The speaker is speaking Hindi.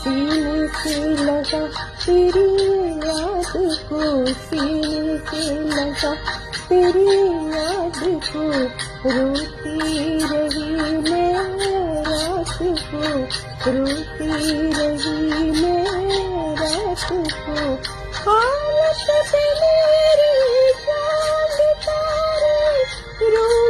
सीने से लगा तेरी याद को, सीने से लगा तेरी याद को, रोती रही मैं रात को, रोती रही मैं रात को। हालत पे मेरी चांद तारे रो